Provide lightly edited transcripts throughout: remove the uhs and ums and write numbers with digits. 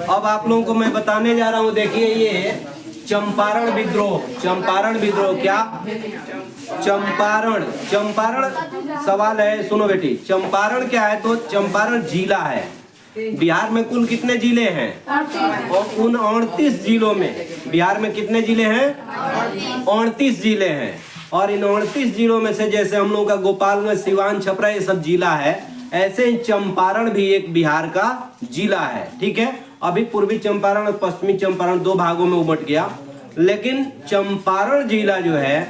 अब आप लोगों को मैं बताने जा रहा हूँ, देखिए ये चंपारण विद्रोह। चंपारण विद्रोह क्या? चंपारण, चंपारण सवाल है, सुनो बेटी। चंपारण क्या है? तो चंपारण जिला है। बिहार में कुल कितने जिले हैं? और उन 38 जिलों में, बिहार में कितने जिले हैं? 38 जिले हैं। और इन 38 जिलों में से जैसे हम लोगों का गोपालगंज, सिवान, छपरा ये सब जिला है, ऐसे ही चंपारण भी एक बिहार का जिला है। ठीक है, अभी पूर्वी चंपारण और पश्चिमी चंपारण दो भागों में उमट गया, लेकिन चंपारण जिला जो है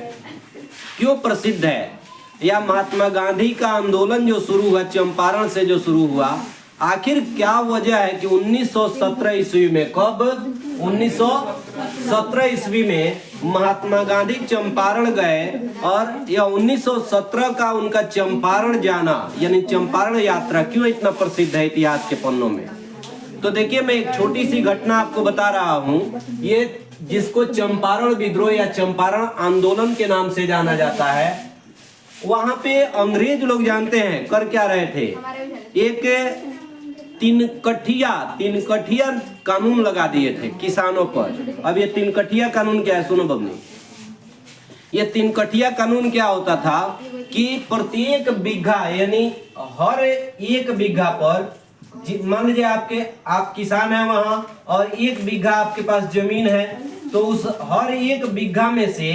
क्यों प्रसिद्ध है? या महात्मा गांधी का आंदोलन जो शुरू हुआ चंपारण से जो शुरू हुआ, आखिर क्या वजह है कि 1917 ईस्वी में, कब? 1917 ईस्वी में महात्मा गांधी चंपारण गए और यह 1917 का उनका चंपारण जाना यानी चंपारण यात्रा क्यों इतना प्रसिद्ध है इतिहास के पन्नों में? तो देखिए, मैं एक छोटी सी घटना आपको बता रहा हूँ। ये जिसको चंपारण विद्रोह या चंपारण आंदोलन के नाम से जाना जाता है, वहां पे अंग्रेज लोग जानते हैं कर क्या रहे थे? एक तीन कठिया कानून लगा दिए थे किसानों पर। अब ये तीन कठिया कानून क्या है? सुनो बबनी, ये तीन कठिया कानून क्या होता था कि प्रत्येक बीघा यानी हर एक बीघा पर, मान लीजिए आप किसान हैं वहां और एक बीघा आपके पास जमीन है, तो उस हर एक बीघा में से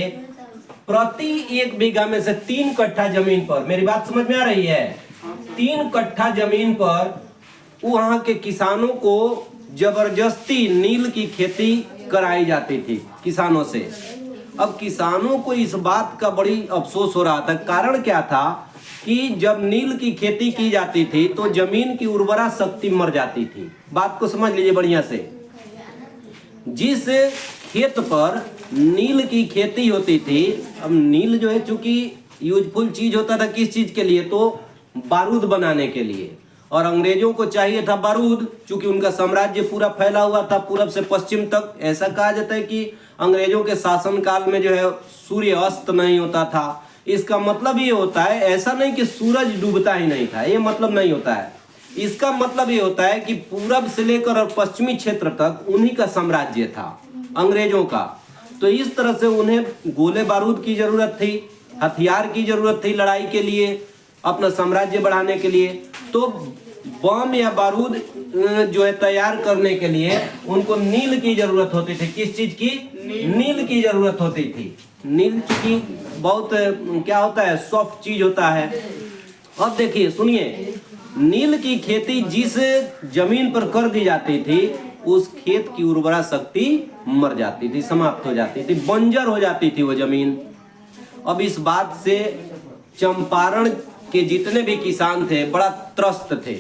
प्रति एक बीघा में से 3 कट्ठा जमीन पर, मेरी बात समझ में आ रही है? 3 कट्ठा जमीन पर वहां के किसानों को जबरदस्ती नील की खेती कराई जाती थी किसानों से। अब किसानों को इस बात का बड़ी अफसोस हो रहा था। कारण क्या था कि जब नील की खेती की जाती थी तो जमीन की उर्वरा शक्ति मर जाती थी। बात को समझ लीजिए बढ़िया से। जिस खेत पर नील की खेती होती थी, अब नील जो है चूंकि यूजफुल चीज होता था किस चीज के लिए? तो बारूद बनाने के लिए। और अंग्रेजों को चाहिए था बारूद, चूंकि उनका साम्राज्य पूरा फैला हुआ था पूरब से पश्चिम तक। ऐसा कहा जाता है कि अंग्रेजों के शासन काल में जो है सूर्य अस्त नहीं होता था। इसका मतलब ये होता है, ऐसा नहीं कि सूरज डूबता ही नहीं था, ये मतलब नहीं होता है। इसका मतलब ये होता है कि पूरब से लेकर और पश्चिमी क्षेत्र तक उन्हीं का साम्राज्य था, अंग्रेजों का। तो इस तरह से उन्हें गोले बारूद की जरूरत थी, हथियार की जरूरत थी लड़ाई के लिए, अपना साम्राज्य बढ़ाने के लिए। तो बम या बारूद जो है तैयार करने के लिए उनको नील की जरूरत होती थी। किस चीज की? नील की जरूरत होती थी। नील की बहुत क्या होता है, सॉफ्ट चीज होता है। अब देखिए सुनिए, नील की खेती जिस जमीन पर कर दी जाती थी उस खेत की उर्वरा शक्ति मर जाती थी, समाप्त हो जाती थी, बंजर हो जाती थी वो जमीन। अब इस बात से चंपारण के जितने भी किसान थे बड़ा त्रस्त थे,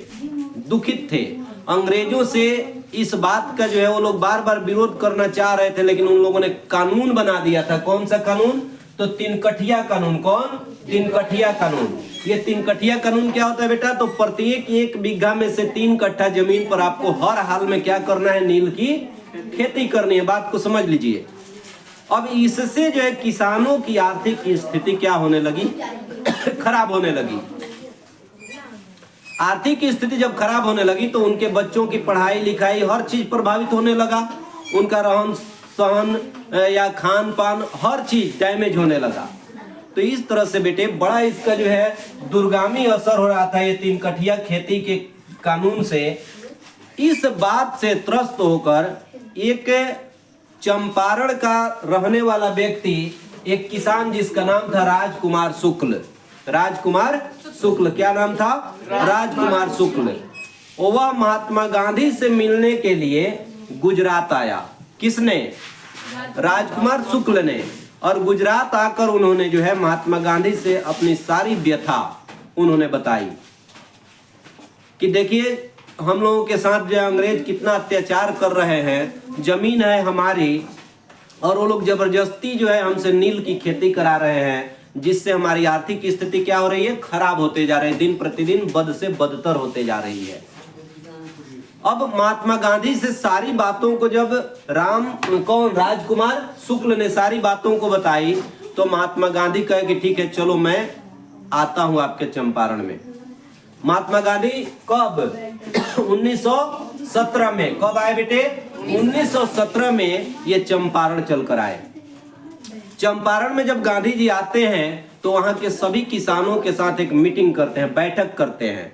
दुखित थे। अंग्रेजों से इस बात का जो है वो लोग बार बार विरोध करना चाह रहे थे, लेकिन उन लोगों ने कानून बना दिया था। कौन सा कानून? तो 3 कठिया कानून। कौन? 3 कठिया कानून। ये 3 कठिया कानून क्या होता है बेटा? तो प्रत्येक एक बीघा में से 3 कट्ठा जमीन पर आपको हर हाल में क्या करना है? नील की खेती करनी है। बात को समझ लीजिए। अब इससे जो है किसानों की आर्थिक स्थिति क्या होने लगी? खराब होने लगी। आर्थिक स्थिति जब खराब होने लगी तो उनके बच्चों की पढ़ाई लिखाई हर चीज प्रभावित होने लगा। उनका रहन सहन या खान पान हर चीज डैमेज होने लगा। तो इस तरह से बेटे बड़ा इसका जो है दूरगामी असर हो रहा था ये 3 कठिया खेती के कानून से। इस बात से त्रस्त होकर एक चंपारण का रहने वाला व्यक्ति, एक किसान जिसका नाम था राजकुमार शुक्ल। राजकुमार शुक्ल, क्या नाम था? राजकुमार शुक्ल। वह महात्मा गांधी से मिलने के लिए गुजरात आया। किसने? राजकुमार शुक्ल ने। और गुजरात आकर उन्होंने जो है महात्मा गांधी से अपनी सारी व्यथा उन्होंने बताई कि देखिए हम लोगों के साथ जो अंग्रेज कितना अत्याचार कर रहे हैं, जमीन है हमारी और वो लोग जबरदस्ती जो है हमसे नील की खेती करा रहे हैं, जिससे हमारी आर्थिक स्थिति क्या हो रही है? खराब होते जा रही है, दिन प्रतिदिन बद से बदतर होते जा रही है। अब महात्मा गांधी से सारी बातों को जब राजकुमार शुक्ल ने सारी बातों को बताई तो महात्मा गांधी कहे कि ठीक है चलो मैं आता हूं आपके चंपारण में। महात्मा गांधी कब? 17 में। कब आए बेटे? 1917 में ये चंपारण चलकर आए। चंपारण में जब गांधी जी आते हैं तो वहां के सभी किसानों के साथ एक मीटिंग करते हैं, बैठक करते हैं,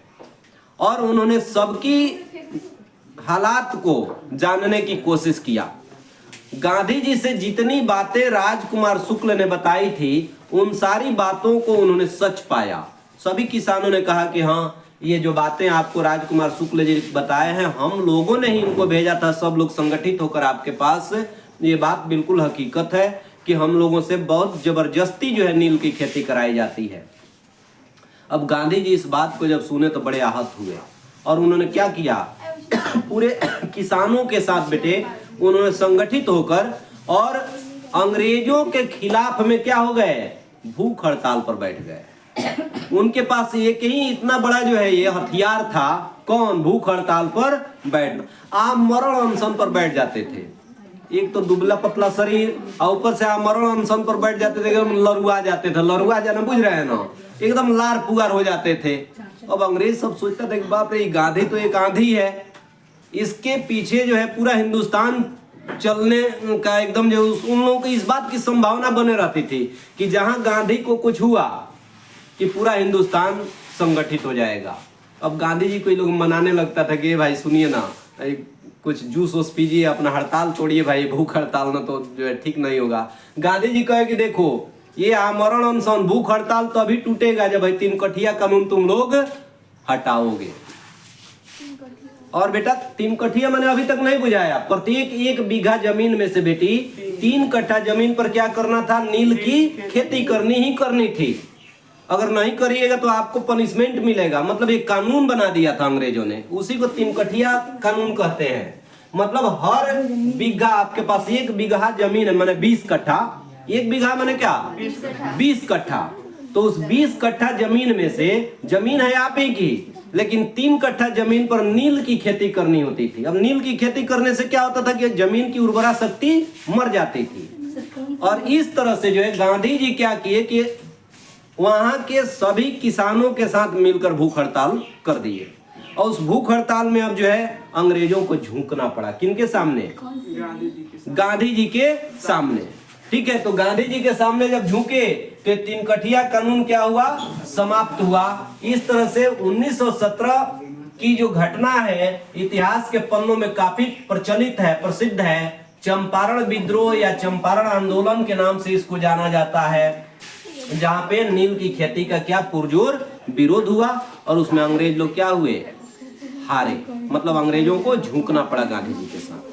और उन्होंने सबकी हालात को जानने की कोशिश किया। गांधी जी से जितनी बातें राजकुमार शुक्ल ने बताई थी उन सारी बातों को उन्होंने सच पाया। सभी किसानों ने कहा कि हाँ, ये जो बातें आपको राजकुमार शुक्ल जी बताए हैं, हम लोगों ने ही इनको भेजा था, सब लोग संगठित होकर आपके पास, ये बात बिल्कुल हकीकत है कि हम लोगों से बहुत जबरदस्ती जो है नील की खेती कराई जाती है। अब गांधी जी इस बात को जब सुने तो बड़े आहत हुए और उन्होंने क्या किया, पूरे किसानों के साथ बेटे उन्होंने संगठित होकर और अंग्रेजों के खिलाफ में क्या हो गए, भूख हड़ताल पर बैठ गए। उनके पास एक ही इतना बड़ा जो है ये हथियार था, कौन, भूख हड़ताल पर बैठना। आप मरण अनशन पर बैठ जाते थे, एक तो दुबला पतला शरीर और ऊपर से आप मरण अनशन पर बैठ जाते थे, एकदम लरुआ जाते थे, लरुआ जाना बुझ रहे हैं ना, एकदम लार पुगार हो जाते थे। अब अंग्रेज सब सोचता था कि बाप रे, गांधी तो एक आंधी है, इसके पीछे जो है पूरा हिंदुस्तान चलने का एकदम जो उन लोगों की इस बात की संभावना बने रहती थी कि जहां गांधी को कुछ हुआ कि पूरा हिंदुस्तान संगठित हो जाएगा। अब गांधी जी को लोग मनाने लगता था कि भाई सुनिए ना, कुछ जूस वूस पीजिए, अपना हड़ताल तोड़िए भाई, भूख हड़ताल ना तो जो है ठीक नहीं होगा। गांधी जी कहे कि देखो ये आमरण अनशन, भूख हड़ताल तो अभी टूटेगा जब भाई 3 कठिया कानून तुम लोग हटाओगे। और बेटा 3 कठिया मैंने अभी तक नहीं बुझाया, प्रत्येक 1 बीघा जमीन में से बेटी 3 कट्ठा जमीन पर क्या करना था, नील की खेती करनी ही करनी थी। अगर नहीं करिएगा तो आपको पनिशमेंट मिलेगा। मतलब एक कानून बना दिया था अंग्रेजों ने, उसी को 3 कठिया कानून कहते हैं। मतलब हर बीघा आपके पास 1 बीघा जमीन है, मैंने 20 कट्ठा, 1 बीघा मैंने क्या 20 कट्ठा, तो उस 20 कट्ठा जमीन में से, जमीन है आप ही की, लेकिन 3 कट्ठा जमीन पर नील की खेती करनी होती थी। अब नील की खेती करने से क्या होता था कि जमीन की उर्वरा शक्ति मर जाती थी। और इस तरह से जो है गांधी जी क्या किए कि वहां के सभी किसानों के साथ मिलकर भूख हड़ताल कर दिए। और उस भूख हड़ताल में अब जो है अंग्रेजों को झुकना पड़ा, किनके सामने, गांधी जी के सामने। ठीक है, तो गांधी जी के सामने जब झुके तो 3 कठिया कानून क्या हुआ, समाप्त हुआ। इस तरह से 1917 की जो घटना है इतिहास के पन्नों में काफी प्रचलित है, प्रसिद्ध है। चंपारण विद्रोह या चंपारण आंदोलन के नाम से इसको जाना जाता है, जहां पे नील की खेती का क्या पुरजोर विरोध हुआ और उसमें अंग्रेज लोग क्या हुए, हारे। मतलब अंग्रेजों को झुकना पड़ा गांधी जी के साथ।